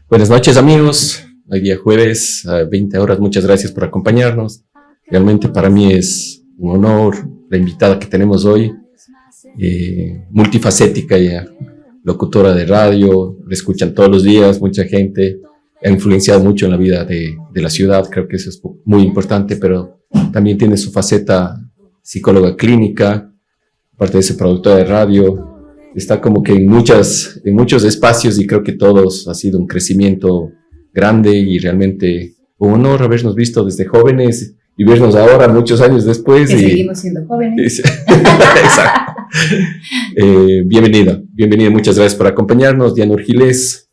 Buenas noches, amigos. Hoy día jueves a 20 horas. Muchas gracias por acompañarnos. Realmente para mí es un honor la invitada que tenemos hoy, multifacética ya, locutora de radio, la escuchan todos los días, mucha gente, ha influenciado mucho en la vida de la ciudad, creo que eso es muy importante, pero también tiene su faceta psicóloga clínica, aparte de ser productora de radio, está como que en muchos espacios y creo que todos ha sido un crecimiento grande y realmente un honor habernos visto desde jóvenes y vernos ahora muchos años después. Que seguimos siendo jóvenes. Exacto. Bienvenida, muchas gracias por acompañarnos, Diana Urgiles,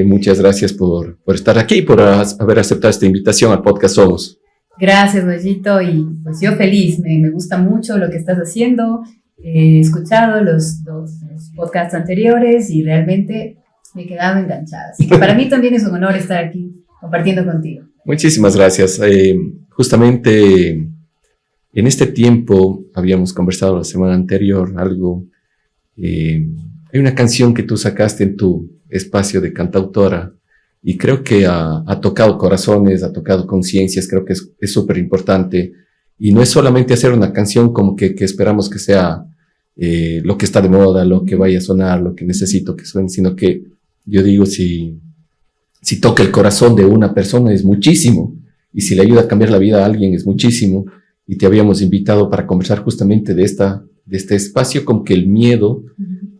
muchas gracias por estar aquí, por haber aceptado esta invitación al podcast Somos. Gracias, Mayito, y pues yo feliz, me gusta mucho lo que estás haciendo, he escuchado los podcasts anteriores y realmente me he quedado enganchada, así que para mí también es un honor estar aquí compartiendo contigo. Muchísimas gracias. Justamente en este tiempo habíamos conversado la semana anterior algo, hay una canción que tú sacaste en tu espacio de cantautora y creo que ha tocado corazones, ha tocado conciencias, creo que es súper importante y no es solamente hacer una canción como que esperamos que sea lo que está de moda, lo que vaya a sonar, lo que necesito que suene, sino que yo digo si toca el corazón de una persona es muchísimo y si le ayuda a cambiar la vida a alguien es muchísimo. Y te habíamos invitado para conversar justamente de este espacio, como que el miedo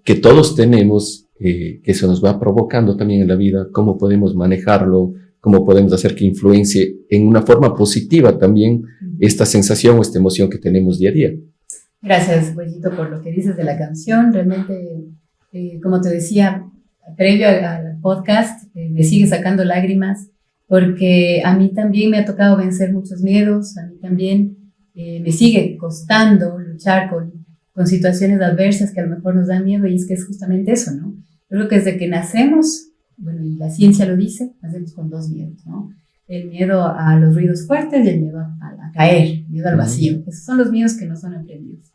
que todos tenemos, que eso nos va provocando también en la vida, cómo podemos manejarlo, cómo podemos hacer que influencie en una forma positiva también esta sensación o esta emoción que tenemos día a día. Gracias, Boyito, por lo que dices de la canción. Realmente, como te decía, previo al podcast, me sigue sacando lágrimas, porque a mí también me ha tocado vencer muchos miedos, a mí también me sigue costando luchar con situaciones adversas que a lo mejor nos dan miedo, y es que es justamente eso, ¿no? Yo creo que desde que nacemos, bueno, y la ciencia lo dice, nacemos con dos miedos, ¿no? El miedo a los ruidos fuertes y el miedo a caer, el miedo al vacío. Esos son los miedos que no son aprendidos.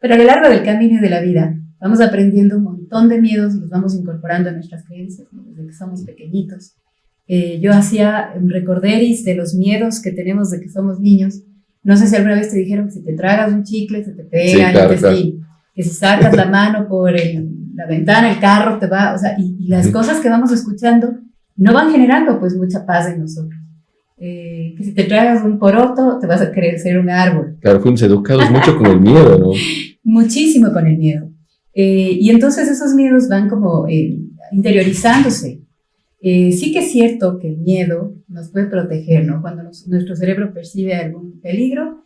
Pero a lo largo del camino de la vida vamos aprendiendo un montón de miedos y los vamos incorporando a nuestras creencias, ¿no? Desde que somos pequeñitos. Yo hacía un recorderis de los miedos que tenemos de que somos niños. No sé si alguna vez te dijeron que si te tragas un chicle se te pega el intestino, que si sacas la mano por la ventana el carro te va, o sea, y las cosas que vamos escuchando no van generando pues mucha paz en nosotros. Que si te tragas un poroto te vas a querer ser un árbol. Claro, fuimos educados mucho con el miedo, ¿no? Muchísimo con el miedo. Y entonces esos miedos van como interiorizándose. Sí que es cierto que el miedo nos puede proteger, ¿no? Cuando nuestro cerebro percibe algún peligro,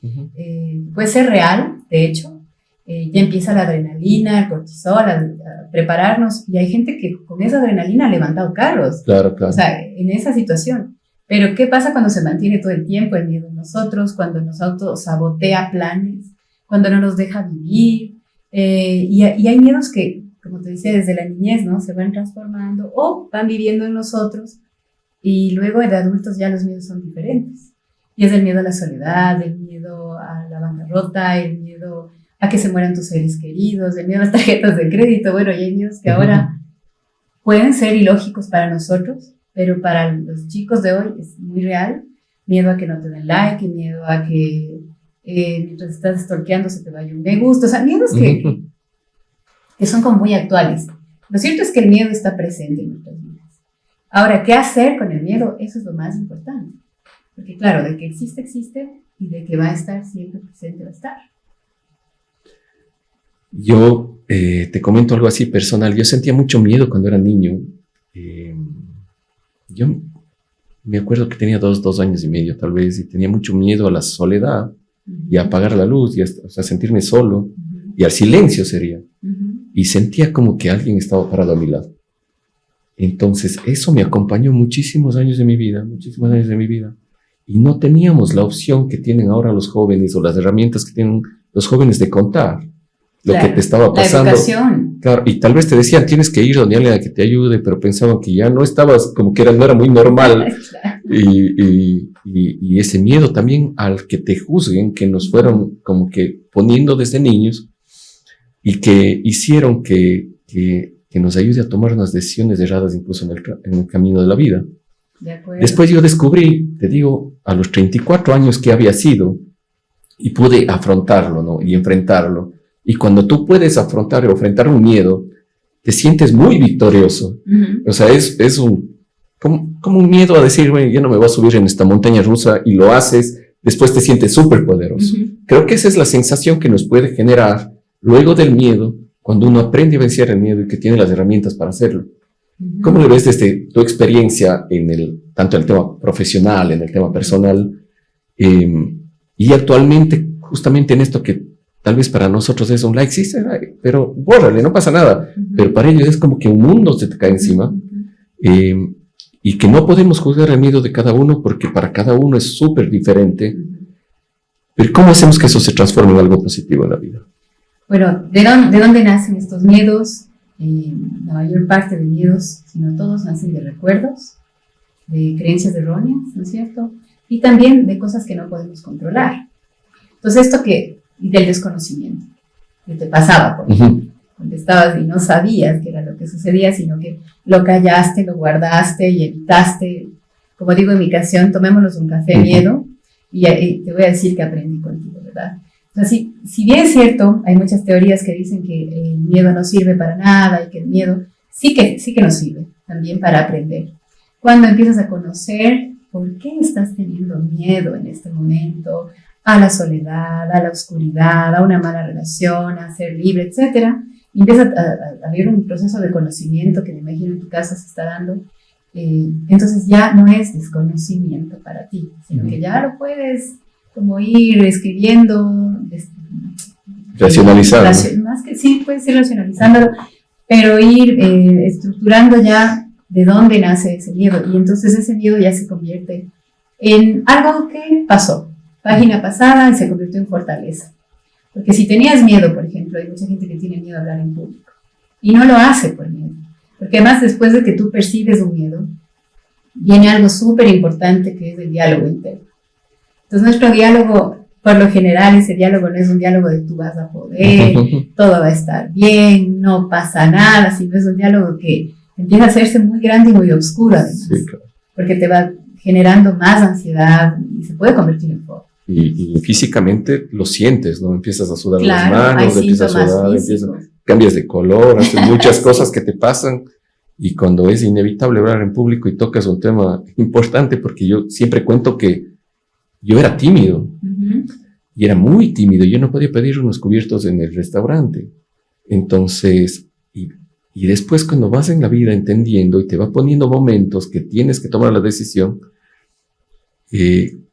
puede ser real, de hecho, ya empieza la adrenalina, el cortisol, a prepararnos, y hay gente que con esa adrenalina ha levantado carros. Claro. O sea, en esa situación. Pero ¿qué pasa cuando se mantiene todo el tiempo el miedo en nosotros? Cuando nos autosabotea planes, cuando no nos deja vivir, y hay miedos que, como te decía, desde la niñez, ¿no? Se van transformando o van viviendo en nosotros y luego de adultos ya los miedos son diferentes. Y es el miedo a la soledad, el miedo a la bancarrota, el miedo a que se mueran tus seres queridos, el miedo a las tarjetas de crédito. Bueno, y hay miedos que ahora pueden ser ilógicos para nosotros, pero para los chicos de hoy es muy real. Miedo a que no te den like, miedo a que mientras estás stalkeando se te vaya un me gusta. O sea, miedos que son como muy actuales. Lo cierto es que el miedo está presente en nuestras vidas. Ahora, ¿qué hacer con el miedo? Eso es lo más importante. Porque claro, de que existe, existe, y de que va a estar siempre presente, va a estar. Yo te comento algo así personal. Yo sentía mucho miedo cuando era niño. Yo me acuerdo que tenía 2 años y medio tal vez, y tenía mucho miedo a la soledad y a apagar la luz y a sentirme solo y al silencio sería. Y sentía como que alguien estaba parado a mi lado. Entonces eso me acompañó muchísimos años de mi vida. Y no teníamos la opción que tienen ahora los jóvenes o las herramientas que tienen los jóvenes de contar lo que te estaba pasando. La educación. Claro, y tal vez te decían, tienes que ir donde alguien a que te ayude, pero pensaban que ya no estabas, como que no era muy normal. Claro. Y ese miedo también al que te juzguen, que nos fueron como que poniendo desde niños y que hicieron que que nos ayude a tomar unas decisiones erradas incluso en el camino de la vida. De acuerdo. Después yo descubrí, te digo, a los 34 años que había sido y pude afrontarlo, ¿no? Y enfrentarlo. Y cuando tú puedes afrontar o enfrentar un miedo, te sientes muy victorioso. O sea, es como un miedo a decir, bueno, yo no me voy a subir en esta montaña rusa, y lo haces, después te sientes súper poderoso. Creo que esa es la sensación que nos puede generar luego del miedo, cuando uno aprende a vencer el miedo y que tiene las herramientas para hacerlo. ¿Cómo lo ves desde tu experiencia tanto en el tema profesional, en el tema personal, y actualmente justamente en esto que tal vez para nosotros es un like, sí, pero bórrale, no pasa nada, pero para ellos es como que un mundo se te cae encima, y que no podemos juzgar el miedo de cada uno porque para cada uno es súper diferente, pero ¿cómo hacemos que eso se transforme en algo positivo en la vida? Bueno, ¿de dónde nacen estos miedos? La mayor parte de miedos, si no todos, nacen de recuerdos, de creencias erróneas, ¿no es cierto? Y también de cosas que no podemos controlar. Entonces, y del desconocimiento, que te pasaba, por ejemplo, cuando estabas y no sabías qué era lo que sucedía, sino que lo callaste, lo guardaste y evitaste. Como digo en mi canción, tomémonos un café miedo, y te voy a decir que aprendí contigo, ¿verdad? Entonces, si bien es cierto, hay muchas teorías que dicen que el miedo no sirve para nada y que el miedo sí que nos sirve también para aprender. Cuando empiezas a conocer por qué estás teniendo miedo en este momento, a la soledad, a la oscuridad, a una mala relación, a ser libre, etcétera, y empieza a haber un proceso de conocimiento que me imagino en tu caso se está dando. Entonces ya no es desconocimiento para ti, sino que ya lo puedes como ir escribiendo, racionalizando. Más que sí, puedes ir racionalizándolo, pero ir estructurando ya de dónde nace ese miedo. Y entonces ese miedo ya se convierte en algo que pasó, página pasada, y se convirtió en fortaleza. Porque si tenías miedo, por ejemplo, hay mucha gente que tiene miedo a hablar en público y no lo hace por miedo. Porque además, después de que tú percibes un miedo, viene algo súper importante que es el diálogo interno. Entonces, nuestro diálogo, por lo general, ese diálogo no es un diálogo de tú vas a poder, todo va a estar bien, no pasa nada, sino es un diálogo que empieza a hacerse muy grande y muy oscuro, además, sí, claro. Porque te va generando más ansiedad y se puede convertir en foco. Y físicamente lo sientes, ¿no? Empiezas a sudar las manos, empiezas a sudar, cambias de color, haces muchas cosas que te pasan. Y cuando es inevitable hablar en público y tocas un tema importante, porque yo siempre cuento que yo era tímido, y era muy tímido, yo no podía pedir unos cubiertos en el restaurante. Entonces, y después cuando vas en la vida entendiendo y te va poniendo momentos que tienes que tomar la decisión,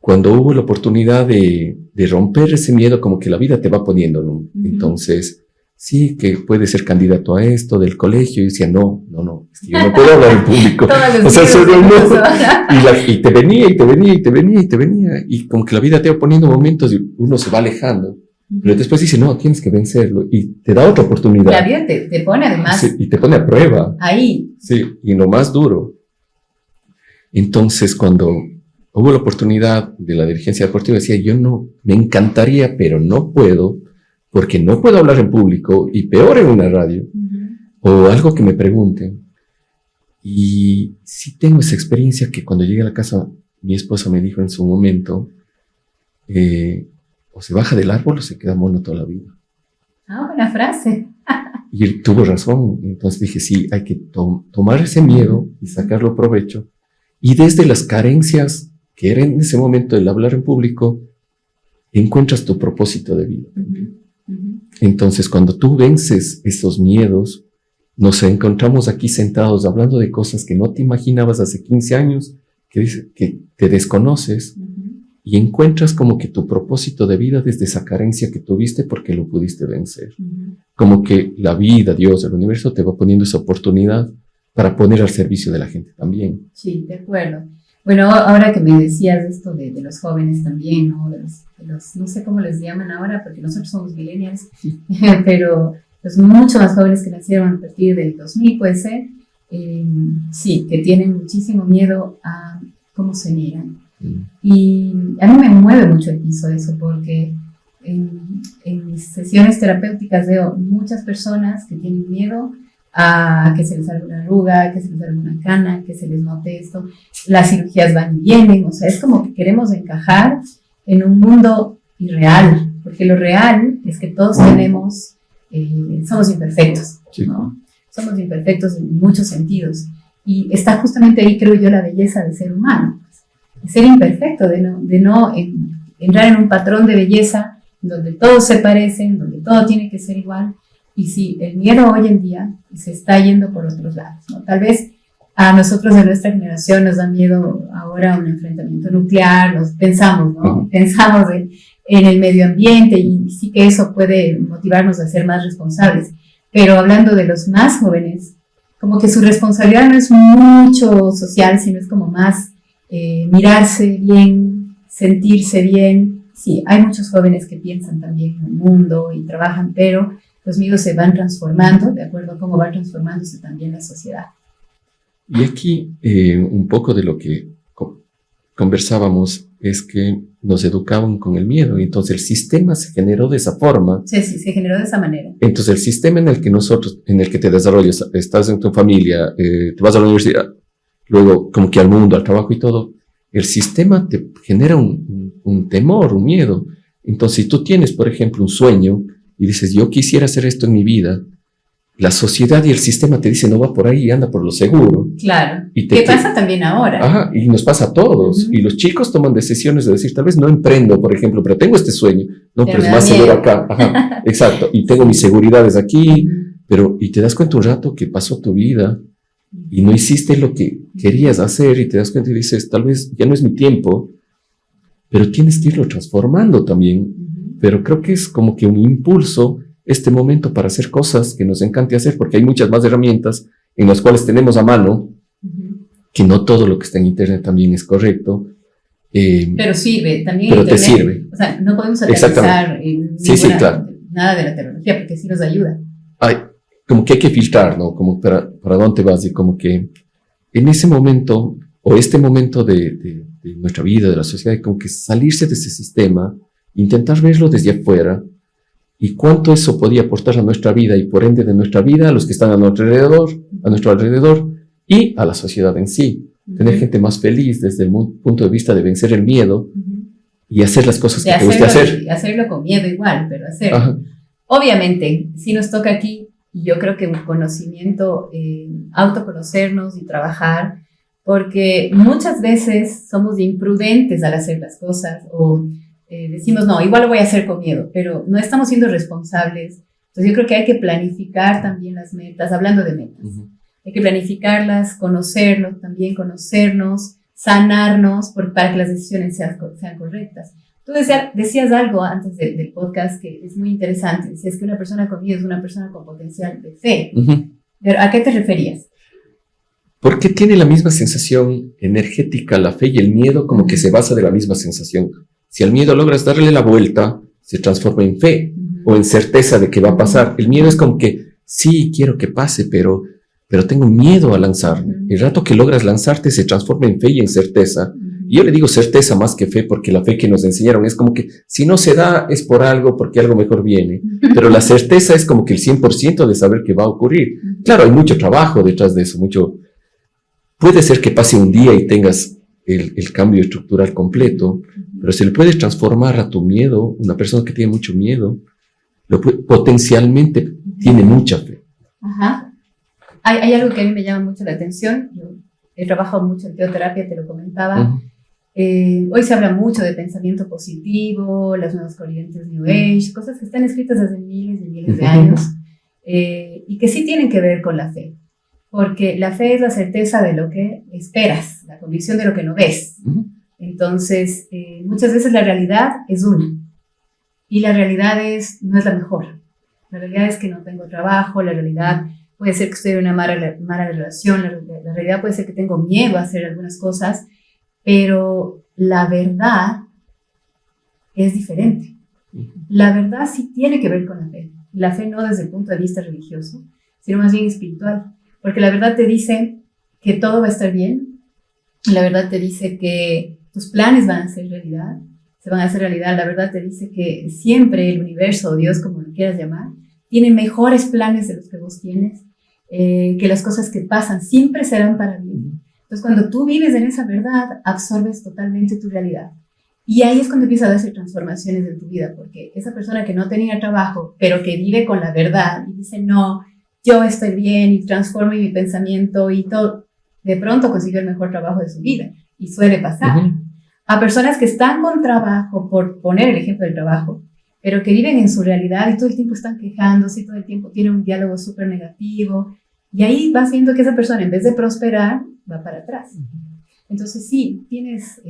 cuando hubo la oportunidad de romper ese miedo, como que la vida te va poniendo, ¿no? Entonces, sí, que puedes ser candidato a esto del colegio. Y decía, no, es que yo no puedo hablar en público. O sea, solo no. Y te venía. Y como que la vida te va poniendo momentos y uno se va alejando. Pero después dice, no, tienes que vencerlo. Y te da otra oportunidad. La vida te pone además. Sí, y te pone a prueba. Ahí. Sí, y lo más duro. Entonces, cuando hubo la oportunidad de la dirigencia deportiva, decía, me encantaría, pero no puedo, porque no puedo hablar en público, y peor en una radio, o algo que me pregunten. Y sí tengo esa experiencia que cuando llegué a la casa, mi esposa me dijo en su momento, o se baja del árbol o se queda mono toda la vida. Ah, buena frase. Y él tuvo razón. Entonces dije, sí, hay que tomar ese miedo y sacarlo provecho. Y desde las carencias que era en ese momento el hablar en público, encuentras tu propósito de vida. Entonces, cuando tú vences esos miedos, nos encontramos aquí sentados hablando de cosas que no te imaginabas hace 15 años, que te desconoces, y encuentras como que tu propósito de vida desde esa carencia que tuviste porque lo pudiste vencer. Como que la vida, Dios, el universo te va poniendo esa oportunidad para poner al servicio de la gente también. Sí, de acuerdo. Bueno, ahora que me decías esto de los jóvenes también, ¿no? No sé cómo les llaman ahora, porque nosotros somos millennials, pero los mucho más jóvenes que nacieron a partir del 2000, puede ser, sí, que tienen muchísimo miedo a cómo se miran. Y a mí me mueve mucho el piso eso, porque en mis sesiones terapéuticas veo muchas personas que tienen miedo a que se les salga una arruga, que se les salga una cana, que se les note esto. Las cirugías van y vienen, o sea, es como que queremos encajar en un mundo irreal, porque lo real es que todos tenemos, somos imperfectos, ¿no? Somos imperfectos en muchos sentidos. Y está justamente ahí, creo yo, la belleza del ser humano, de ser imperfecto, de no entrar en un patrón de belleza donde todos se parecen, donde todo tiene que ser igual. Y sí, el miedo hoy en día se está yendo por otros lados, ¿no? Tal vez a nosotros de nuestra generación nos da miedo ahora un enfrentamiento nuclear, pensamos, ¿no? Pensamos en el medio ambiente y sí que eso puede motivarnos a ser más responsables. Pero hablando de los más jóvenes, como que su responsabilidad no es mucho social, sino es como más mirarse bien, sentirse bien. Sí, hay muchos jóvenes que piensan también en el mundo y trabajan, pero los miedos se van transformando de acuerdo a cómo va transformándose también la sociedad. Y aquí un poco de lo que conversábamos es que nos educaban con el miedo y entonces el sistema se generó de esa forma. Sí, se generó de esa manera. Entonces el sistema en el que te desarrollas, estás en tu familia, te vas a la universidad, luego como que al mundo, al trabajo y todo, el sistema te genera un temor, un miedo. Entonces si tú tienes, por ejemplo, un sueño y dices, yo quisiera hacer esto en mi vida, la sociedad y el sistema te dicen, no va por ahí, anda por lo seguro. Claro. ¿Qué pasa también ahora? Ajá, y nos pasa a todos. Y los chicos toman decisiones de decir, tal vez no emprendo, por ejemplo, pero tengo este sueño. No, pero es más seguro acá. Ajá, exacto. Y tengo mis seguridades aquí. Y te das cuenta un rato que pasó tu vida y no hiciste lo que querías hacer y te das cuenta y dices, tal vez ya no es mi tiempo, pero tienes que irlo transformando también. Pero creo que es como que un impulso este momento para hacer cosas que nos encante hacer, porque hay muchas más herramientas en las cuales tenemos a mano, que no todo lo que está en Internet también es correcto. Pero sirve, también pero Internet, te sirve. O sea, no podemos satanizar claro. Nada de la tecnología, porque sí nos ayuda. Como que hay que filtrar, ¿no? Como para dónde vas y como que en ese momento, o este momento de nuestra vida, de la sociedad, como que salirse de ese sistema, intentar verlo desde afuera, y cuánto eso podía aportar a nuestra vida y por ende de nuestra vida a los que están a nuestro alrededor y a la sociedad en sí. Tener gente más feliz desde el punto de vista de vencer el miedo y hacer las cosas que te guste hacer. Hacerlo con miedo igual, pero hacerlo. Ajá. Obviamente, sí nos toca aquí, y yo creo que un conocimiento, autoconocernos y trabajar, porque muchas veces somos imprudentes al hacer las cosas o decimos, no, igual lo voy a hacer con miedo, pero no estamos siendo responsables. Entonces yo creo que hay que planificar también las metas, hablando de metas. Hay que planificarlas, conocernos, sanarnos para que las decisiones sean correctas. Tú decías algo antes del podcast que es muy interesante. Decías que una persona con miedo es una persona con potencial de fe. ¿A qué te referías? Porque tiene la misma sensación energética, la fe y el miedo como que se basa de la misma sensación. Si al miedo logras darle la vuelta, se transforma en fe o en certeza de que va a pasar. El miedo es como que, sí, quiero que pase, pero tengo miedo a lanzarme. El rato que logras lanzarte se transforma en fe y en certeza. Y yo le digo certeza más que fe, porque la fe que nos enseñaron es como que si no se da es por algo, porque algo mejor viene. Pero la certeza es como que el 100% de saber que va a ocurrir. Claro, hay mucho trabajo detrás de eso, Puede ser que pase un día y tengas el cambio estructural completo, pero se le puede transformar a tu miedo. Una persona que tiene mucho miedo, potencialmente tiene mucha fe. Ajá. Hay algo que a mí me llama mucho la atención. Yo he trabajado mucho en teoterapia, te lo comentaba. Hoy se habla mucho de pensamiento positivo, las nuevas corrientes New Age, cosas que están escritas hace miles y miles de años, y que sí tienen que ver con la fe. Porque la fe es la certeza de lo que esperas, la convicción de lo que no ves. Entonces, muchas veces la realidad es una. Y la realidad no es la mejor. La realidad es que no tengo trabajo, la realidad puede ser que estoy en una mala relación, la realidad puede ser que tengo miedo a hacer algunas cosas, pero la verdad es diferente. La verdad sí tiene que ver con la fe. La fe no desde el punto de vista religioso, sino más bien espiritual. Porque la verdad te dice que todo va a estar bien. La verdad te dice que tus planes van a ser realidad. Se van a hacer realidad. La verdad te dice que siempre el universo o Dios, como lo quieras llamar, tiene mejores planes de los que vos tienes. que las cosas que pasan siempre serán para bien. Entonces, cuando tú vives en esa verdad, absorbes totalmente tu realidad. Y ahí es cuando empieza a darse transformaciones en tu vida, porque esa persona que no tenía trabajo, pero que vive con la verdad y dice, no, yo estoy bien y transformo mi pensamiento y todo, de pronto consiguió el mejor trabajo de su vida. Y suele pasar. A personas que están con trabajo, por poner el ejemplo del trabajo, pero que viven en su realidad y todo el tiempo están quejándose y todo el tiempo tienen un diálogo súper negativo. Y ahí vas viendo que esa persona, en vez de prosperar, va para atrás. Entonces sí, tienes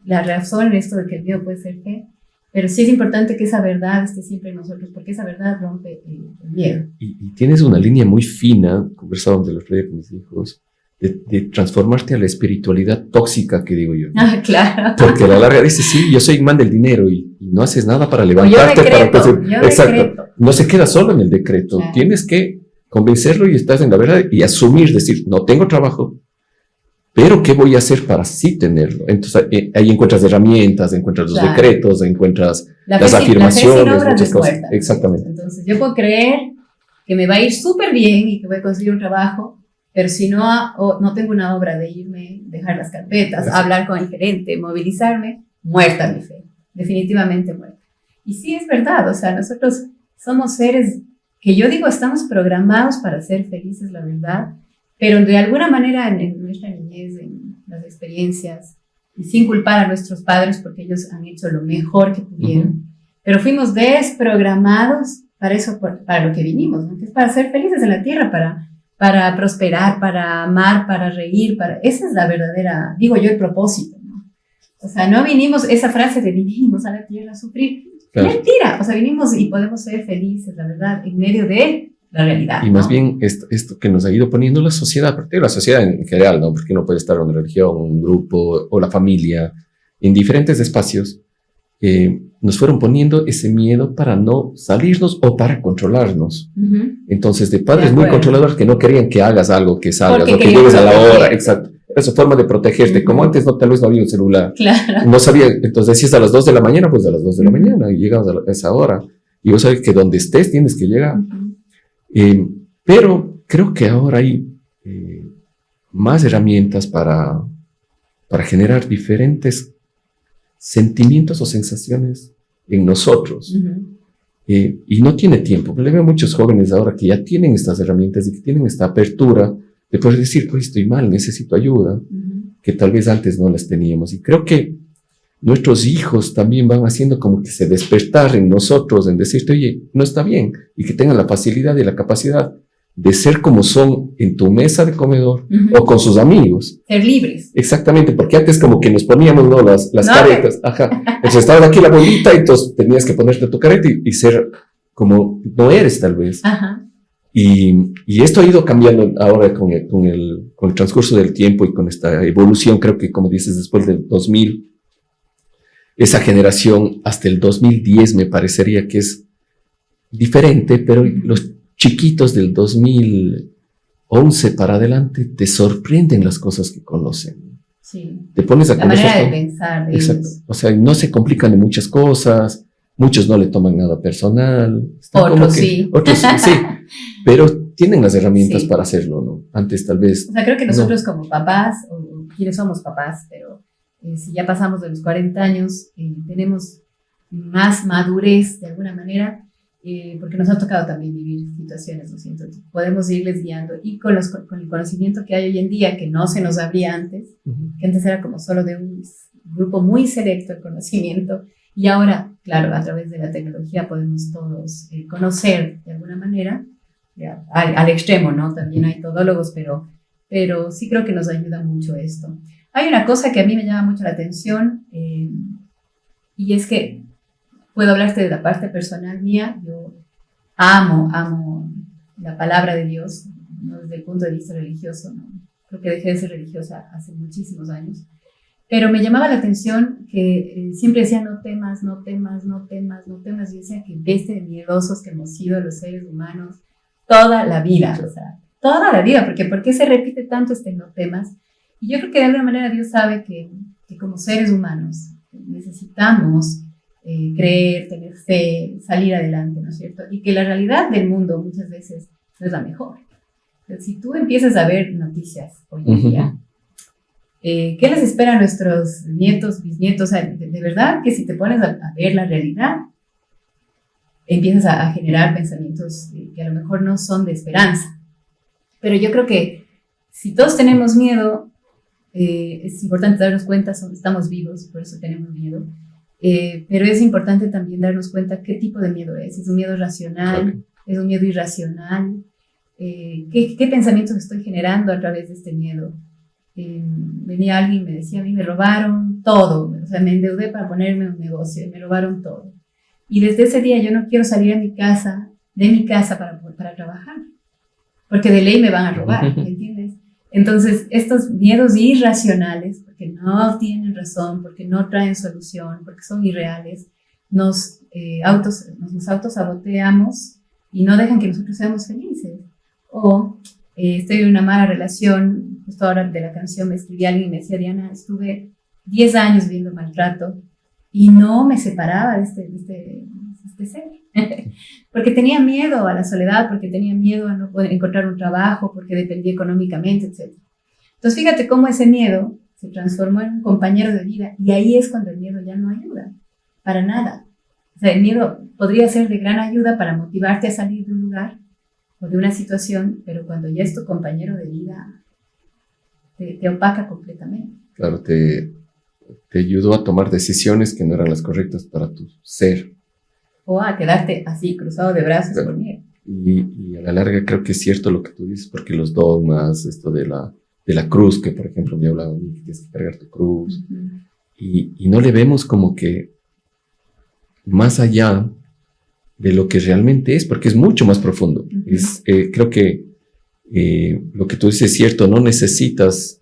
la razón en esto de que el miedo puede ser fe, pero sí es importante que esa verdad esté siempre en nosotros, porque esa verdad rompe el miedo. Y tienes una línea muy fina, conversábamos de los otro día con mis hijos, de transformarte a la espiritualidad tóxica, que digo yo. Ah, claro. Porque a la larga dices, sí, yo soy imán del dinero y no haces nada para levantarte. Exacto. No se queda solo en el decreto. Claro. Tienes que convencerlo y estás en la verdad y asumir, decir, no tengo trabajo, pero ¿qué voy a hacer para sí tenerlo? Entonces ahí encuentras herramientas, encuentras los decretos, encuentras las afirmaciones, muchas cosas. Exactamente. Entonces yo puedo creer que me va a ir súper bien y que voy a conseguir un trabajo, pero si no tengo una obra de irme, dejar las carpetas, hablar con el gerente, movilizarme, muerta mi fe, definitivamente muerta. Y sí es verdad, o sea, nosotros somos seres que yo digo estamos programados para ser felices, la verdad, pero de alguna manera en nuestra niñez, en las experiencias, y sin culpar a nuestros padres porque ellos han hecho lo mejor que pudieron, pero fuimos desprogramados para eso, para lo que vinimos, ¿no? Que es para ser felices en la tierra, para prosperar, para amar, para reír, esa es la verdadera, digo yo, el propósito, ¿no? O sea, no vinimos, esa frase de vinimos a la tierra a sufrir, claro. Mentira, o sea, vinimos y podemos ser felices, la verdad, en medio de la realidad. Y más bien esto que nos ha ido poniendo la sociedad, aparte de la sociedad en general, ¿no? Porque no puede estar una religión, un grupo o la familia en diferentes espacios, nos fueron poniendo ese miedo para no salirnos o para controlarnos. Entonces, de padres muy controladores que no querían que hagas algo, que salgas o que llegues a la hora. Exacto. Era su forma de protegerte. Como antes tal vez no había un celular. Claro. No sabía, entonces decías a las 2 de la mañana, pues a las 2 de la mañana y llegabas a esa hora. Y vos sabes que donde estés tienes que llegar. Pero creo que ahora hay más herramientas para generar diferentes sentimientos o sensaciones en nosotros. Y no tiene tiempo. Le veo muchos jóvenes ahora que ya tienen estas herramientas y que tienen esta apertura de poder decir, pues estoy mal, necesito ayuda, que tal vez antes no las teníamos. Y creo que nuestros hijos también van haciendo como que se despertar en nosotros, en decirte, oye, no está bien, y que tengan la facilidad y la capacidad de ser como son en tu mesa de comedor o con sus amigos. Ser libres. Exactamente, porque antes como que nos poníamos, ¿no? Las caretas. Ajá. Entonces estaba aquí la bolita y entonces tenías que ponerte tu careta y ser como no eres tal vez. Ajá. Y esto ha ido cambiando ahora con el transcurso del tiempo y con esta evolución, creo que como dices, después del 2000, esa generación hasta el 2010 me parecería que es diferente, pero los chiquitos del 2011 para adelante te sorprenden las cosas que conocen. Sí. Te pones a conocer. La manera de pensar de exacto. ellos. O sea, no se complican de muchas cosas, muchos no le toman nada personal. Otros sí. Otros sí, pero tienen las herramientas para hacerlo, ¿no? Antes tal vez. O sea, creo que nosotros como papás, o quienes somos papás, pero si ya pasamos de los 40 años, tenemos más madurez de alguna manera, porque nos ha tocado también vivir situaciones, ¿no? Entonces, podemos irles guiando y con el conocimiento que hay hoy en día, que no se nos abría antes, que antes era como solo de un grupo muy selecto el conocimiento, y ahora, claro, a través de la tecnología podemos todos conocer de alguna manera, ya, al extremo, ¿no? También hay todólogos, pero sí creo que nos ayuda mucho esto. Hay una cosa que a mí me llama mucho la atención, y es que puedo hablarte de la parte personal mía. Yo amo la palabra de Dios, no desde el punto de vista religioso, ¿no? Creo que dejé de ser religiosa hace muchísimos años, pero me llamaba la atención que siempre decía no temas, no temas, no temas, no temas. Yo decía que bestia de miedosos que hemos sido los seres humanos toda la vida, o sea, toda la vida, porque ¿por qué se repite tanto este no temas? Y yo creo que de alguna manera Dios sabe que como seres humanos necesitamos creer, tener fe, salir adelante, ¿no es cierto? Y que la realidad del mundo muchas veces no es la mejor. Si tú empiezas a ver noticias hoy en día, ¿qué les espera a nuestros nietos, bisnietos? O sea, de verdad que si te pones a ver la realidad, empiezas a generar pensamientos que a lo mejor no son de esperanza. Pero yo creo que si todos tenemos miedo, es importante darnos cuenta, estamos vivos, por eso tenemos miedo. Pero es importante también darnos cuenta qué tipo de miedo es. ¿Es un miedo racional? ¿Es un miedo irracional? ¿Qué pensamientos estoy generando a través de este miedo? Venía alguien y me decía, a mí me robaron todo, o sea, me endeudé para ponerme un negocio y me robaron todo. Y desde ese día yo no quiero salir de mi casa para trabajar, porque de ley me van a robar, ¿me entiendes? Entonces, estos miedos irracionales, porque no tienen razón, porque no traen solución, porque son irreales, nos autosaboteamos y no dejan que nosotros seamos felices. O estoy en una mala relación, justo ahora de la canción me escribía alguien y me decía, Diana, estuve 10 años viendo maltrato y no me separaba de este ser. Porque tenía miedo a la soledad, porque tenía miedo a no poder encontrar un trabajo, porque dependía económicamente, etc. Entonces fíjate cómo ese miedo se transformó en un compañero de vida y ahí es cuando el miedo ya no ayuda, para nada. O sea, el miedo podría ser de gran ayuda para motivarte a salir de un lugar o de una situación, pero cuando ya es tu compañero de vida, te opaca completamente. Claro, te ayudó a tomar decisiones que no eran las correctas para tu ser. O a quedarte así, cruzado de brazos, claro. Por miedo. Y a la larga creo que es cierto lo que tú dices, porque los dogmas, esto de la cruz, que por ejemplo me hablaba de que tienes que cargar tu cruz, y no le vemos como que más allá de lo que realmente es, porque es mucho más profundo. Creo que lo que tú dices es cierto, no necesitas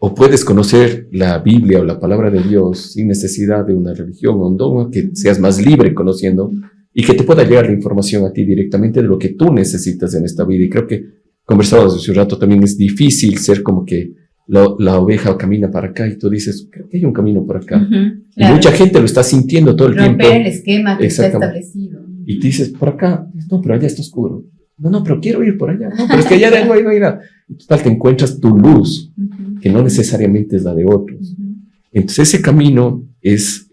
o puedes conocer la Biblia o la palabra de Dios sin necesidad de una religión o un dogma, que seas más libre conociendo y que te pueda llegar la información a ti directamente de lo que tú necesitas en esta vida. Y creo que conversábamos hace un rato, también es difícil ser como que la oveja camina para acá y tú dices, creo que hay un camino por acá. Claro. Y mucha gente lo está sintiendo todo el tiempo. Romper el esquema que está establecido. Y tú dices, por acá, no, pero allá está oscuro. No, pero quiero ir por allá. No, pero es que allá de no hay nada. Y total, te encuentras tu luz, que no necesariamente es la de otros. Entonces ese camino es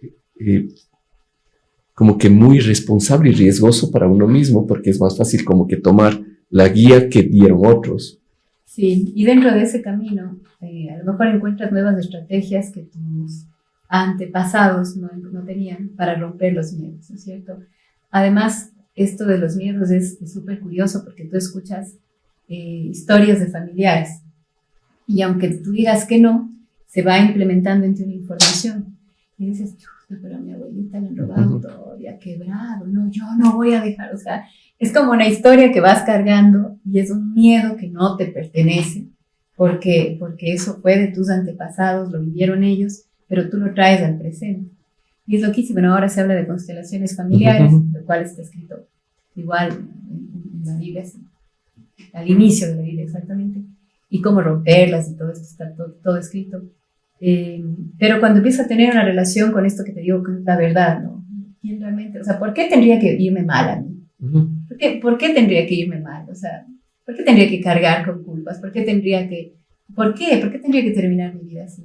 como que muy responsable y riesgoso para uno mismo, porque es más fácil como que tomar la guía que dieron otros. Sí, y dentro de ese camino, a lo mejor encuentras nuevas estrategias que tus antepasados no tenían para romper los miedos, ¿no es cierto? Además, esto de los miedos es súper curioso porque tú escuchas historias de familiares y aunque tú digas que no, se va implementando en ti una información y dices, pero a mi abuelita le han robado todo, ya quebrado, no, yo no voy a dejar, o sea, es como una historia que vas cargando y es un miedo que no te pertenece porque eso fue de tus antepasados, lo vivieron ellos, pero tú lo traes al presente. Y es loquísimo. Bueno, ahora se habla de constelaciones familiares, lo cual está escrito igual en la Biblia, al inicio de la Biblia exactamente, y cómo romperlas y todo esto está todo escrito. Pero cuando empiezas a tener una relación con esto que te digo, que es la verdad, ¿no? ¿Quién realmente? O sea, ¿por qué tendría que irme mal a mí? ¿Por qué tendría que irme mal? O sea, ¿por qué tendría que cargar con culpas? ¿Por qué tendría que terminar mi vida así?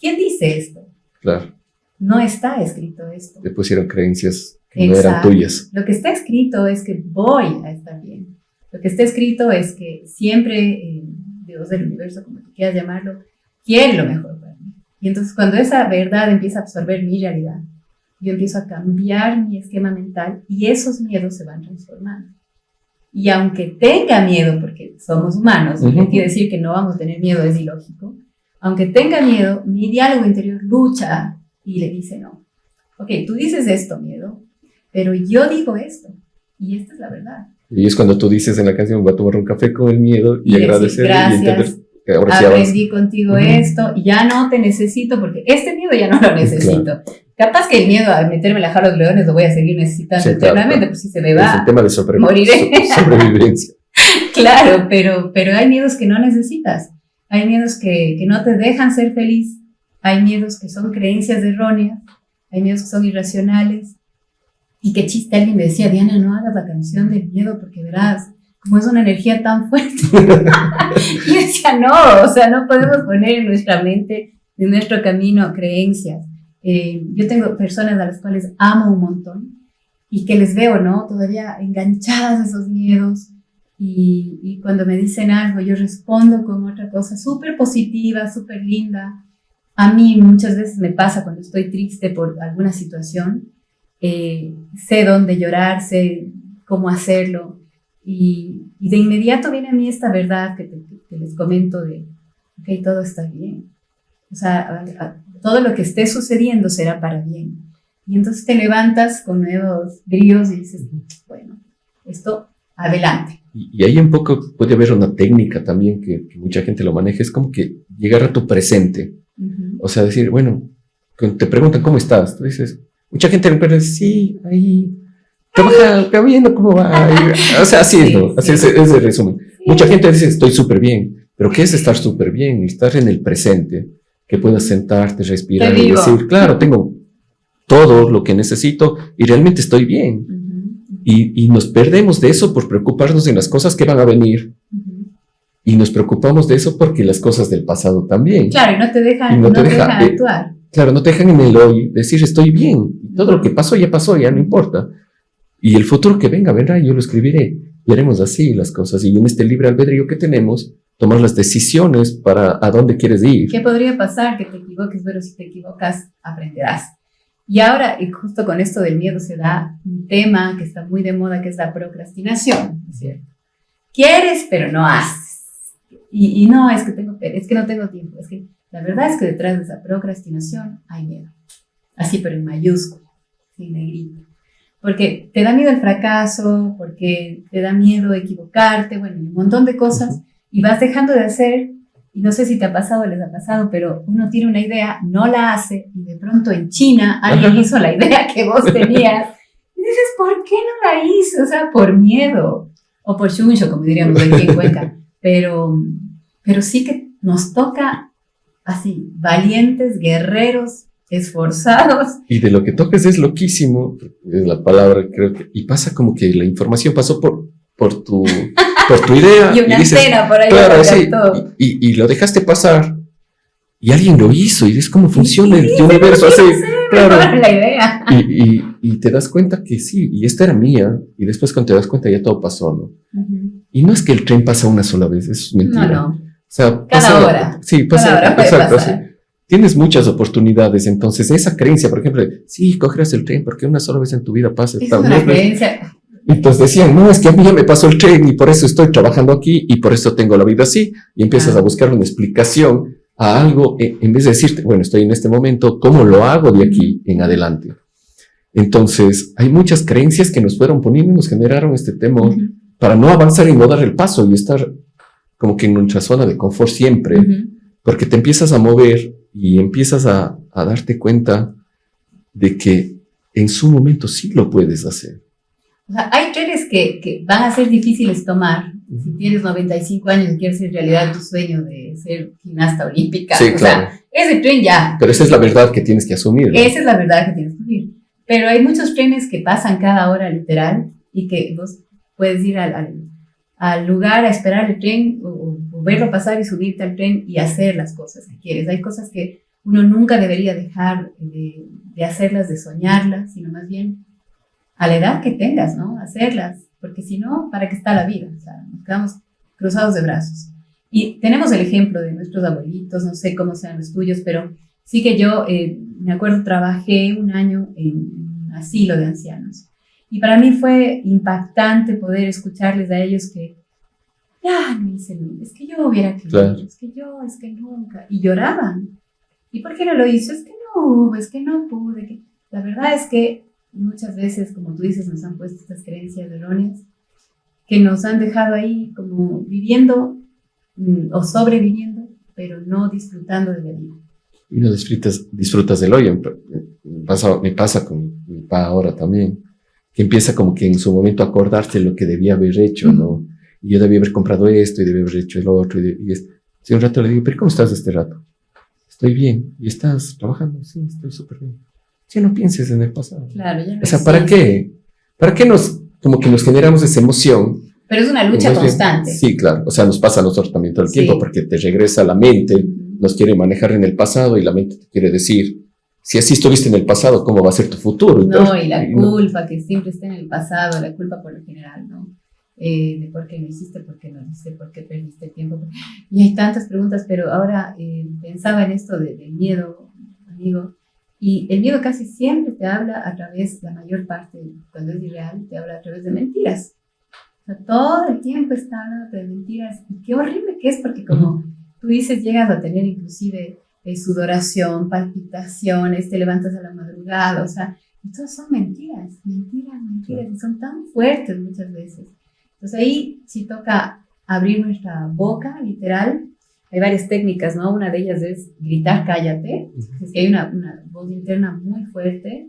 ¿Quién dice esto? Claro. No está escrito esto. Te pusieron creencias que no eran tuyas. Lo que está escrito es que voy a estar bien. Lo que está escrito es que siempre Dios del universo, como tú quieras llamarlo, quiere lo mejor para mí. Y entonces cuando esa verdad empieza a absorber mi realidad, yo empiezo a cambiar mi esquema mental y esos miedos se van transformando. Y aunque tenga miedo, porque somos humanos, quiere decir que no vamos a tener miedo, es ilógico. Aunque tenga miedo, mi diálogo interior lucha y le dice no. Ok, tú dices esto, miedo, pero yo digo esto. Y esta es la verdad. Y es cuando tú dices en la canción, voy a tomar un café con el miedo y agradecer. Gracias, y entender que ahora sí aprendí contigo esto, y ya no te necesito porque este miedo ya no lo necesito. Claro. Capaz que el miedo a meterme en la jaula de los leones lo voy a seguir necesitando eternamente, pues si se me va, es el tema de moriré. Sobrevivencia. Claro, pero hay miedos que no necesitas. Hay miedos que no te dejan ser feliz. Hay miedos que son creencias erróneas. Hay miedos que son irracionales. Y qué chiste, alguien me decía, Diana, no hagas la canción del miedo porque verás, como es una energía tan fuerte. Y yo decía, no, o sea, no podemos poner en nuestra mente, en nuestro camino, creencias. Yo tengo personas a las cuales amo un montón y que les veo, ¿no? Todavía enganchadas a esos miedos. Y cuando me dicen algo, yo respondo con otra cosa súper positiva, súper linda. A mí muchas veces me pasa cuando estoy triste por alguna situación, sé dónde llorar, sé cómo hacerlo. Y de inmediato viene a mí esta verdad que les comento de, ok, todo está bien. O sea, todo lo que esté sucediendo será para bien. Y entonces te levantas con nuevos bríos y dices, bueno, esto, adelante. Y ahí un poco puede haber una técnica también que mucha gente lo maneja, es como que llegar a tu presente. Uh-huh. O sea, decir, bueno, cuando te preguntan cómo estás, tú dices, mucha gente le dice, sí, ahí, trabaja, viendo cómo va. O sea, así es, ¿no? Así es el resumen. Sí. Mucha gente dice, estoy súper bien, pero ¿qué es estar súper bien? Estar en el presente, que puedas sentarte, respirar y decir, claro, tengo todo lo que necesito y realmente estoy bien. Uh-huh. Y nos perdemos de eso por preocuparnos en las cosas que van a venir. Uh-huh. Y nos preocupamos de eso porque las cosas del pasado también. Claro, y no te dejan, no te dejan actuar. Claro, no te dejan en el hoy decir estoy bien. Todo lo que pasó, ya no importa. Y el futuro que venga, vendrá, yo lo escribiré. Y haremos así las cosas. Y en este libre albedrío que tenemos, tomar las decisiones para a dónde quieres ir. ¿Qué podría pasar? Que te equivoques, pero si te equivocas, aprenderás. Y ahora, y justo con esto del miedo, se da un tema que está muy de moda, que es la procrastinación, ¿no es cierto? Quieres, pero no haces. Y no, es que no tengo tiempo. Es que la verdad es que detrás de esa procrastinación hay miedo. Así, pero en mayúscula, en negrito. Porque te da miedo el fracaso, porque te da miedo equivocarte, bueno, un montón de cosas, y vas dejando de hacer, y no sé si te ha pasado o les ha pasado, pero uno tiene una idea, no la hace, y de pronto en China alguien hizo la idea que vos tenías, y dices, ¿por qué no la hice? O sea, por miedo, o por chuncho, como diríamos aquí en Cuenca, pero sí que nos toca así, valientes, guerreros, esforzados. Y de lo que tocas es loquísimo, es la palabra, creo que, y pasa como que la información pasó por tu idea. Y una antena por ahí. Claro, sí, y lo dejaste pasar, y alguien lo hizo, y ves cómo funciona el universo así. Claro. La idea. Y te das cuenta que sí, y esta era mía, y después cuando te das cuenta ya todo pasó, ¿no? Uh-huh. Y no es que el tren pasa una sola vez, eso es mentira. No. O sea, cada hora. Sí, pasa. Cada hora puede exacto, pasar. Sí. Tienes muchas oportunidades, entonces esa creencia, por ejemplo, sí, cogerás el tren porque una sola vez en tu vida pasa. Es una creencia. Entonces decían, no, es que a mí ya me pasó el tren y por eso estoy trabajando aquí y por eso tengo la vida así, y empiezas a buscar una explicación a algo en vez de decirte, bueno, estoy en este momento, ¿cómo lo hago de aquí en adelante? Entonces, hay muchas creencias que nos fueron poniendo y nos generaron este temor para no avanzar y no dar el paso y estar como que en nuestra zona de confort siempre, porque te empiezas a mover y empiezas a darte cuenta de que en su momento sí lo puedes hacer. O sea, hay trenes que van a ser difíciles tomar. Si tienes 95 años y quieres hacer realidad tu sueño de ser gimnasta olímpica, sí, claro. Sea, ese tren ya. Pero esa es la verdad que tienes que asumir, ¿no? Esa es la verdad que tienes que asumir. Pero hay muchos trenes que pasan cada hora literal y que vos puedes ir al lugar a esperar el tren o verlo pasar y subirte al tren y hacer las cosas que quieres. Hay cosas que uno nunca debería dejar de hacerlas, de soñarlas, sino más bien a la edad que tengas, ¿no? Hacerlas, porque si no, ¿para qué está la vida? O sea, nos quedamos cruzados de brazos. Y tenemos el ejemplo de nuestros abuelitos, no sé cómo sean los tuyos, pero sí que yo, me acuerdo, trabajé un año en un asilo de ancianos. Y para mí fue impactante poder escucharles a ellos que, ya, no hice nada, es que yo hubiera querido, claro. Es que nunca. Y lloraban. ¿Y por qué no lo hizo? Es que no pude. La verdad es que muchas veces, como tú dices, nos han puesto estas creencias erróneas que nos han dejado ahí como viviendo o sobreviviendo, pero no disfrutando de la vida. Y no disfrutas del hoy. Me pasa con mi papá ahora también, que empieza como que en su momento a acordarse lo que debía haber hecho, ¿no? Y yo debía haber comprado esto y debía haber hecho el otro. Si un rato le digo, ¿pero cómo estás este rato? Estoy bien. ¿Y estás trabajando? Sí, estoy súper bien. ya no pienses en el pasado. Claro, ya no O sea, existe. ¿para qué? ¿Para qué como que nos generamos esa emoción? Pero es una lucha constante. Sí, claro. O sea, nos pasa a nosotros también todo el Sí. tiempo porque te regresa la mente, nos quiere manejar en el pasado y la mente te quiere decir, si así estuviste en el pasado, ¿cómo va a ser tu futuro? No, y la culpa que siempre está en el pasado, la culpa por lo general, ¿no? De por qué no hiciste, por qué no hiciste, por qué perdiste el tiempo. Y hay tantas preguntas, pero ahora pensaba en esto del miedo, amigo, y el miedo casi siempre te habla a través, la mayor parte, cuando es irreal, te habla a través de mentiras. O sea, todo el tiempo está hablando de mentiras, y qué horrible que es, porque como tú dices, llegas a tener inclusive sudoración, palpitaciones, te levantas a la madrugada, o sea, y todas son mentiras, y son tan fuertes muchas veces. Entonces ahí sí toca abrir nuestra boca, literal. Hay varias técnicas, ¿no? Una de ellas es gritar cállate, es que hay una voz interna muy fuerte.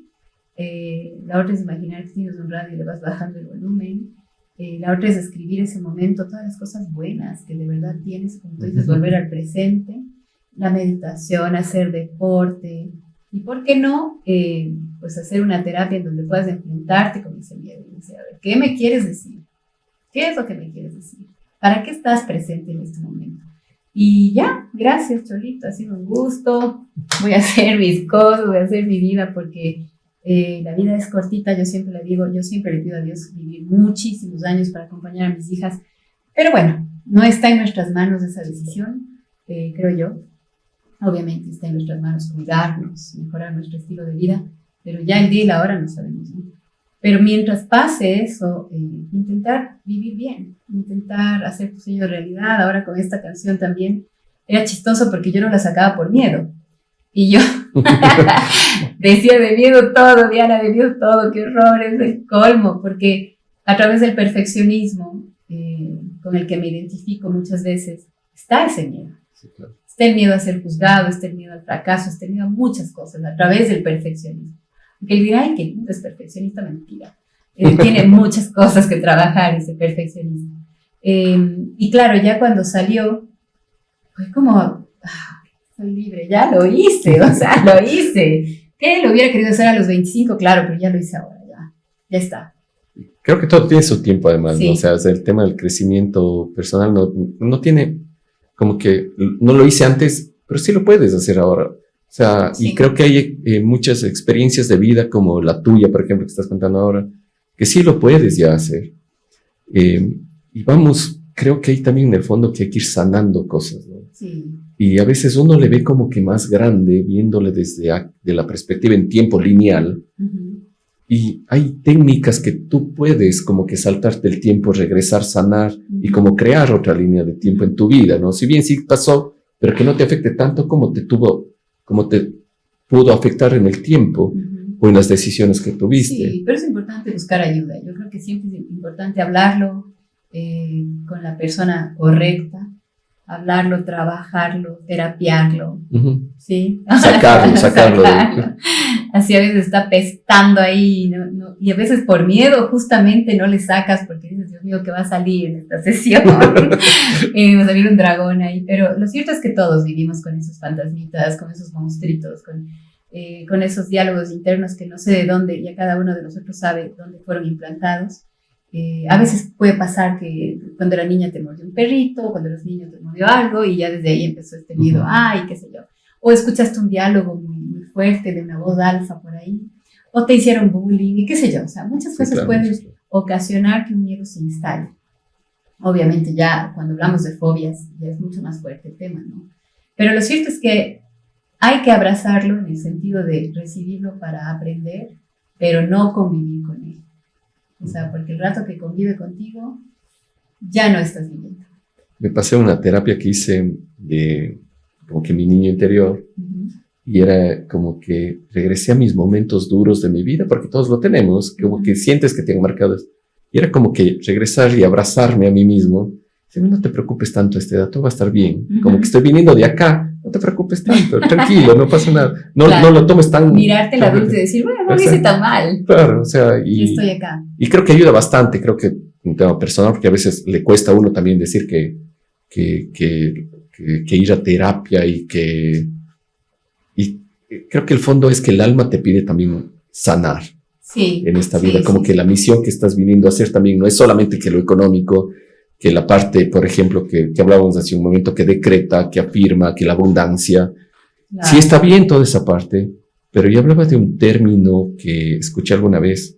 La otra es imaginar que tienes un radio y le vas bajando el volumen. La otra es escribir ese momento, todas las cosas buenas que de verdad tienes, como tú dices, volver al presente. La meditación, hacer deporte, y por qué no, pues hacer una terapia en donde puedas enfrentarte con ese miedo y decir, a ver, ¿qué me quieres decir? ¿Qué es lo que me quieres decir? ¿Para qué estás presente en este momento? Y ya, gracias Cholito, ha sido un gusto, voy a hacer mis cosas, voy a hacer mi vida porque la vida es cortita, yo siempre le digo, yo siempre le pido a Dios vivir muchísimos años para acompañar a mis hijas, pero bueno, no está en nuestras manos esa decisión, creo yo. Obviamente está en nuestras manos cuidarnos, mejorar nuestro estilo de vida, pero ya el día y la hora no sabemos, ¿no? Pero mientras pase eso, intentar vivir bien, intentar hacer tu sueño realidad. Ahora con esta canción también era chistoso porque yo no la sacaba por miedo. Y yo decía de miedo todo, Diana, de miedo todo, qué horror, es el colmo, porque a través del perfeccionismo con el que me identifico muchas veces, está ese miedo. Sí, claro. Está el miedo a ser juzgado, está el miedo al fracaso, está el miedo a muchas cosas a través del perfeccionismo. Porque él dirá, ay, que lindo es perfeccionista, mentira. Tiene muchas cosas que trabajar ese perfeccionista. Y claro, ya cuando salió, fue como, soy libre, ya lo hice, o sea, lo hice. ¿Qué lo hubiera querido hacer a los 25? Claro, pero ya lo hice ahora, ya está. Creo que todo tiene su tiempo además, Sí. ¿no? O sea, el tema del crecimiento personal no tiene, como que no lo hice antes, pero sí lo puedes hacer ahora. O sea, Sí. y creo que hay muchas experiencias de vida como la tuya, por ejemplo, que estás contando ahora, que sí lo puedes ya hacer. Y vamos, creo que hay también en el fondo que hay que ir sanando cosas, ¿no? Sí. Y a veces uno le ve como que más grande, viéndole de la perspectiva en tiempo lineal. Uh-huh. Y hay técnicas que tú puedes como que saltarte el tiempo, regresar, sanar y como crear otra línea de tiempo en tu vida, ¿no? Si bien sí pasó, pero que no te afecte tanto como te pudo afectar en el tiempo o en las decisiones que tuviste. Sí, pero es importante buscar ayuda. Yo creo que siempre es importante hablarlo con la persona correcta, hablarlo, trabajarlo, terapiarlo, Uh-huh. ¿sí? Sacarlo. Así a veces está pestando ahí y a veces por miedo justamente no le sacas porque dices, Dios mío, ¿qué va a salir en esta sesión? Va a salir un dragón ahí, pero lo cierto es que todos vivimos con esos fantasmitas, con esos monstruitos, con esos diálogos internos que no sé de dónde, ya cada uno de nosotros sabe dónde fueron implantados. A veces puede pasar que cuando era niña te mordió un perrito, cuando eras niño te mordió algo y ya desde ahí empezó este miedo, ay, qué sé yo. O escuchaste un diálogo muy fuerte de una voz alfa por ahí, o te hicieron bullying y qué sé yo. O sea, muchas cosas pueden ocasionar que un miedo se instale. Obviamente ya cuando hablamos de fobias ya es mucho más fuerte el tema, ¿no? Pero lo cierto es que hay que abrazarlo en el sentido de recibirlo para aprender, pero no convivir con él. O sea, porque el rato que convive contigo, ya no estás viviendo. Me pasé una terapia que hice de como que mi niño interior, y era como que regresé a mis momentos duros de mi vida, porque todos lo tenemos, como que sientes que te han marcado. Y era como que regresar y abrazarme a mí mismo. Decirme, no te preocupes tanto a esta edad, todo va a estar bien. Como que estoy viniendo de acá, no te preocupes tanto, tranquilo, no pasa nada. No lo tomes tan... Mirarte el adulto y decir, bueno, no lo hice tan mal. Claro, o sea, y estoy acá. Y creo que ayuda bastante, creo que un tema personal, porque a veces le cuesta a uno también decir que ir a terapia y creo que el fondo es que el alma te pide también sanar Sí, en esta vida, sí, como sí, que la misión que estás viniendo a hacer también no es solamente que lo económico, que la parte, por ejemplo, que hablábamos hace un momento, que decreta, que afirma, que la abundancia. Sí claro. está bien toda esa parte, pero yo hablaba de un término que escuché alguna vez,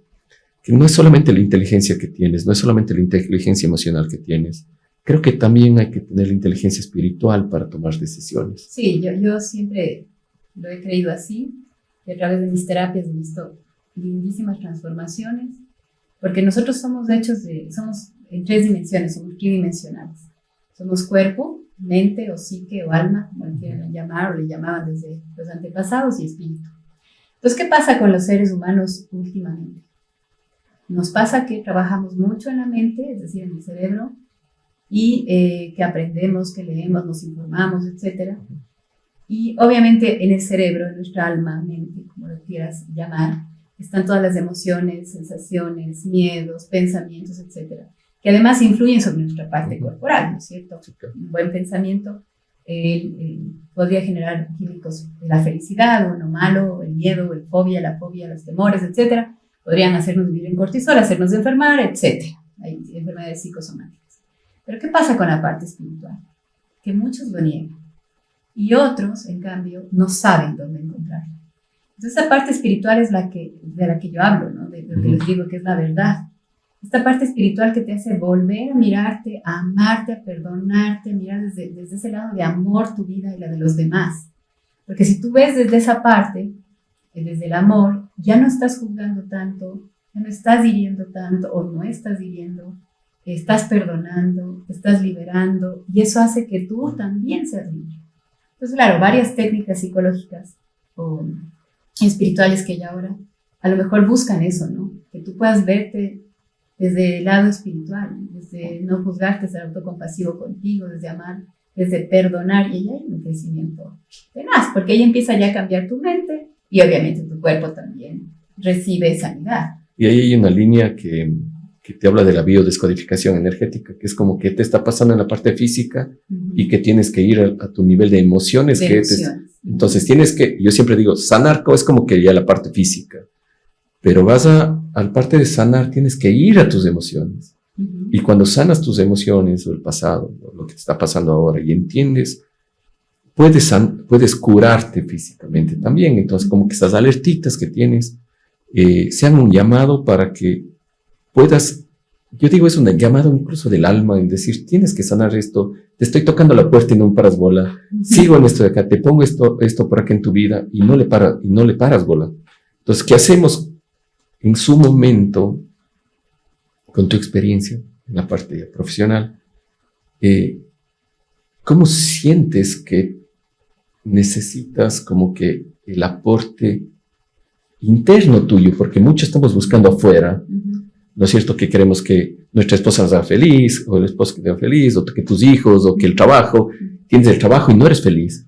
que no es solamente la inteligencia que tienes, no es solamente la inteligencia emocional que tienes. Creo que también hay que tener la inteligencia espiritual para tomar decisiones. Sí, yo siempre lo he creído así, y a través de mis terapias he visto lindísimas transformaciones, porque nosotros somos somos en tres dimensiones, somos tridimensionales. Somos cuerpo, mente o psique o alma, como le quieran llamar o le llamaban desde los antepasados, y espíritu. Entonces, ¿qué pasa con los seres humanos últimamente? Nos pasa que trabajamos mucho en la mente, es decir, en el cerebro, y que aprendemos, que leemos, nos informamos, etcétera. Y obviamente en el cerebro, en nuestra alma, mente, como lo quieras llamar, están todas las emociones, sensaciones, miedos, pensamientos, etcétera, que además influyen sobre nuestra parte corporal, ¿no es cierto? Un buen pensamiento podría generar químicos de la felicidad, uno malo, el miedo, la fobia, los temores, etcétera, podrían hacernos vivir en cortisol, hacernos enfermar, etcétera. Hay enfermedades psicosomáticas. Pero ¿qué pasa con la parte espiritual? Que muchos lo niegan y otros, en cambio, no saben dónde encontrarla. Entonces, esa parte espiritual es de la que yo hablo, ¿no? De lo que les digo que es la verdad. Esta parte espiritual que te hace volver a mirarte, a amarte, a perdonarte, a mirar desde ese lado de amor tu vida y la de los demás. Porque si tú ves desde esa parte, desde el amor, ya no estás juzgando tanto, ya no estás hiriendo tanto o no estás hiriendo, estás perdonando, te estás liberando y eso hace que tú también seas libre. Entonces, claro, varias técnicas psicológicas o espirituales que ya ahora a lo mejor buscan eso, ¿no? Que tú puedas verte desde el lado espiritual, desde no juzgarte, ser autocompasivo contigo, desde amar, desde perdonar, y ahí hay un crecimiento tenaz, porque ahí empieza ya a cambiar tu mente y obviamente tu cuerpo también recibe sanidad. Y ahí hay una línea que te habla de la biodescodificación energética, que es como que te está pasando en la parte física y que tienes que ir a tu nivel de emociones. Entonces tienes que, yo siempre digo, sanar es como que ya la parte física, pero vas al parte de sanar, tienes que ir a tus emociones. Y cuando sanas tus emociones o el pasado, o lo que te está pasando ahora, y entiendes, puedes curarte físicamente también. Entonces, como que esas alertitas que tienes sean un llamado para que puedas, yo digo, es un llamado incluso del alma, en decir, tienes que sanar esto, te estoy tocando la puerta y no me paras bola, sigo en esto de acá, te pongo esto por acá en tu vida y no le paras bola. Entonces, ¿qué hacemos en su momento con tu experiencia en la parte profesional? ¿Cómo sientes que necesitas como que el aporte interno tuyo? Porque mucho estamos buscando afuera, ¿no es cierto? Que queremos que nuestra esposa nos haga feliz, o el esposo que te haga feliz, o que tus hijos, o que el trabajo. Tienes el trabajo y no eres feliz.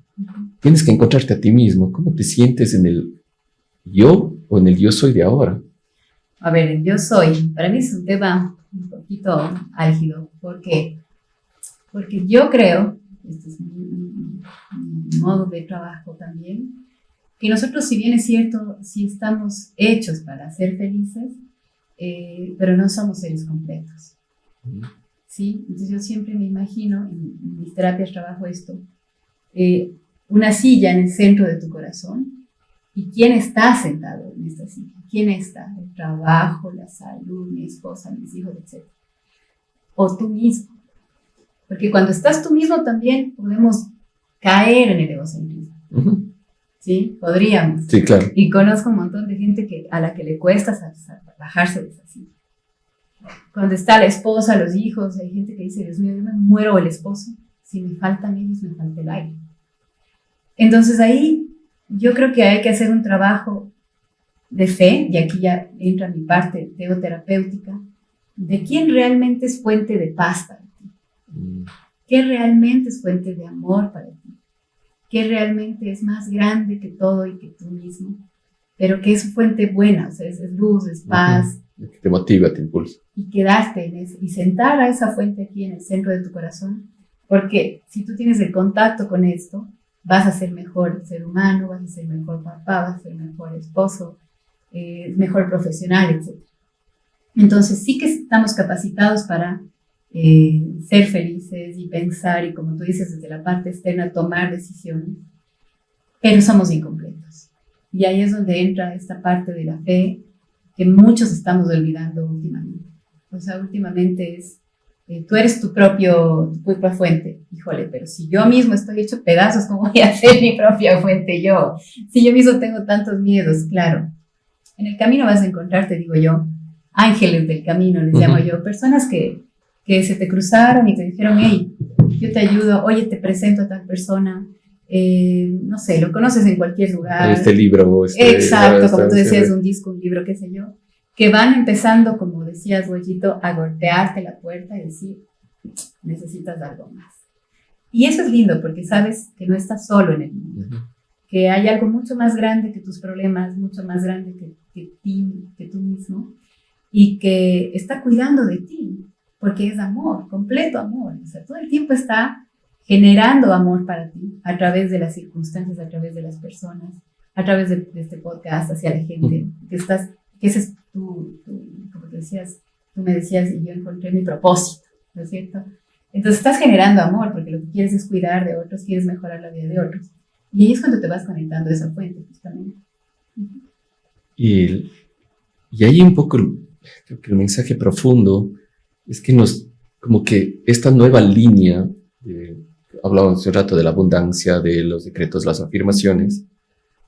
Tienes que encontrarte a ti mismo. ¿Cómo te sientes en el yo o en el yo soy de ahora? A ver, el yo soy, para mí es un tema un poquito álgido. ¿Por qué? Porque yo creo, este es mi modo de trabajo también, que nosotros, si bien es cierto, sí estamos hechos para ser felices, pero no somos seres completos. ¿Sí? Entonces yo siempre me imagino, en mis terapias trabajo esto, una silla en el centro de tu corazón, y quién está sentado en esta silla, quién está, el trabajo, la salud, mi esposa, mis hijos, etc. O tú mismo, porque cuando estás tú mismo también podemos caer en el egocentrismo. ¿Sí? Podríamos. Sí, claro. Y conozco un montón de gente a la que le cuesta bajarse de esa silla. Cuando está la esposa, los hijos, hay gente que dice, Dios mío, yo me muero el esposo, si me faltan ellos, me falta el aire. Entonces ahí yo creo que hay que hacer un trabajo de fe, y aquí ya entra mi parte teoterapéutica, de quién realmente es fuente de paz para ti, qué realmente es fuente de amor para ti, qué realmente es más grande que todo y que tú mismo, pero que es fuente buena, o sea, es luz, es paz. Que te motiva, te impulsa. Y quedarte en eso, y sentar a esa fuente aquí en el centro de tu corazón, porque si tú tienes el contacto con esto, vas a ser mejor ser humano, vas a ser mejor papá, vas a ser mejor esposo, mejor profesional, etc. Entonces sí que estamos capacitados para ser felices y pensar y, como tú dices, desde la parte externa tomar decisiones, pero somos incompletos. Y ahí es donde entra esta parte de la fe que muchos estamos olvidando últimamente. O sea, últimamente es, tú eres tu propia fuente. Híjole, pero si yo mismo estoy hecho pedazos, ¿cómo voy a ser mi propia fuente yo? Si yo mismo tengo tantos miedos, claro. En el camino vas a encontrar, te digo yo, ángeles del camino, les llamo yo, personas que se te cruzaron y te dijeron, hey, yo te ayudo, oye, te presento a tal persona, no sé, lo conoces en cualquier lugar. Este libro. Exacto, como tú decías, un disco, un libro, qué sé yo, que van empezando, como decías, Bollito, a golpearte la puerta y decir, necesitas algo más. Y eso es lindo porque sabes que no estás solo en el mundo, que hay algo mucho más grande que tus problemas, mucho más grande que tú mismo, y que está cuidando de ti, porque es amor, completo amor. O sea, todo el tiempo está generando amor para ti, a través de las circunstancias, a través de las personas, a través de este podcast, hacia la gente, que ese es como te decías, tú me decías, y yo encontré mi propósito, ¿no es cierto? Entonces estás generando amor, porque lo que quieres es cuidar de otros, quieres mejorar la vida de otros. Y ahí es cuando te vas conectando a esa fuente, justamente. Y ahí un poco, creo que el mensaje profundo es que como que esta nueva línea, hablábamos hace un rato de la abundancia, de los decretos, las afirmaciones,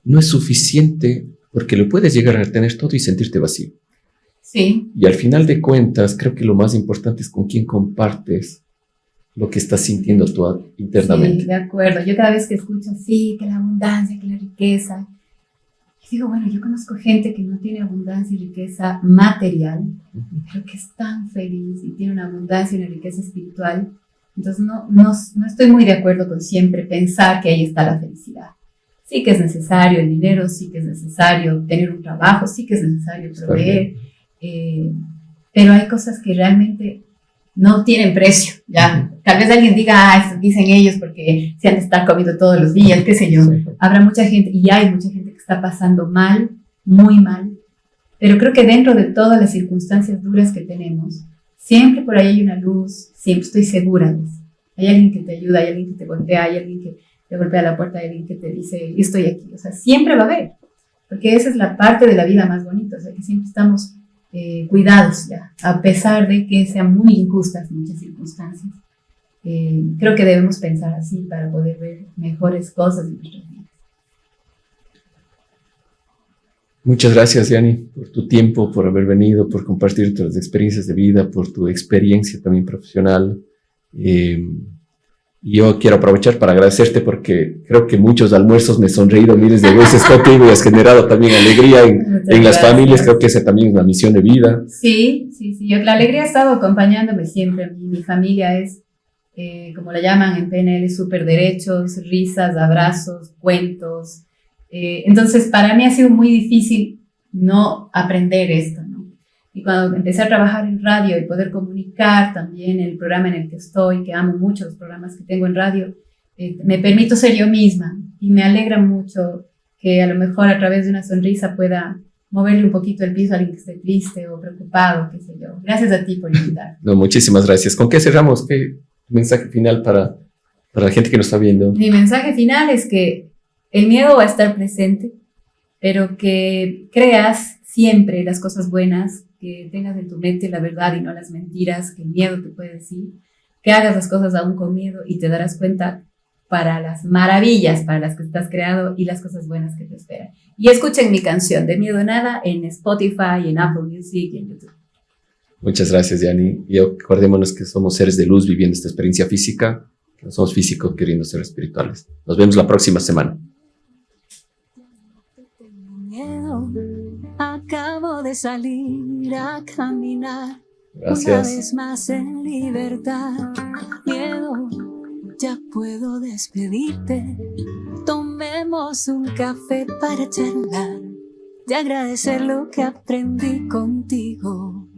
no es suficiente porque lo puedes llegar a tener todo y sentirte vacío. Sí. Y al final de cuentas, creo que lo más importante es con quién compartes lo que estás sintiendo tú internamente. Sí, de acuerdo. Yo cada vez que escucho, sí, que la abundancia, que la riqueza, digo, bueno, yo conozco gente que no tiene abundancia y riqueza material, pero que es tan feliz y tiene una abundancia y una riqueza espiritual. Entonces no estoy muy de acuerdo con siempre pensar que ahí está la felicidad. Sí que es necesario el dinero, sí que es necesario tener un trabajo, sí que es necesario proveer, pero hay cosas que realmente no tienen precio, ¿ya? Tal vez alguien diga, eso dicen ellos porque se han de estar comiendo todos los días, qué sé yo. Habrá mucha gente, y hay mucha gente que está pasando mal, muy mal, pero creo que dentro de todas las circunstancias duras que tenemos, siempre por ahí hay una luz, siempre estoy segura de eso. Hay alguien que te ayuda, hay alguien que te golpea, hay alguien que te golpea la puerta, hay alguien que te dice, yo estoy aquí. O sea, siempre va a haber, porque esa es la parte de la vida más bonita, o sea, que siempre estamos cuidados ya, a pesar de que sean muy injustas muchas circunstancias. Creo que debemos pensar así para poder ver mejores cosas en nuestras vidas. Muchas gracias, Yani, por tu tiempo, por haber venido, por compartir tus experiencias de vida, por tu experiencia también profesional. Yo quiero aprovechar para agradecerte porque creo que muchos almuerzos me he sonreído miles de veces contigo y has generado también alegría en las familias. Creo que esa también es una misión de vida. Sí. La alegría ha estado acompañándome siempre. Mi familia es, como la llaman en PNL, súper derechos, risas, abrazos, cuentos. Entonces, para mí ha sido muy difícil no aprender esto, ¿no? Y cuando empecé a trabajar en radio y poder comunicar también el programa en el que estoy, que amo mucho los programas que tengo en radio, me permito ser yo misma y me alegra mucho que a lo mejor a través de una sonrisa pueda moverle un poquito el piso a alguien que esté triste o preocupado, qué sé yo. Gracias a ti por invitar. No, muchísimas gracias. ¿Con qué cerramos? ¿Qué mensaje final para la gente que nos está viendo? Mi mensaje final es que el miedo va a estar presente, pero que creas siempre las cosas buenas, que tengas en tu mente la verdad y no las mentiras que el miedo te puede decir, que hagas las cosas aún con miedo y te darás cuenta para las maravillas para las que estás creado y las cosas buenas que te esperan. Y escuchen mi canción de Miedo Nada en Spotify, en Apple Music y en YouTube. Muchas gracias, Yani. Y acordémonos que somos seres de luz viviendo esta experiencia física, que no somos físicos queriendo ser espirituales. Nos vemos la próxima semana. Acabo de salir a caminar. Gracias. Una vez más en libertad. Miedo, ya puedo despedirte. Tomemos un café para charlar y agradecer lo que aprendí contigo.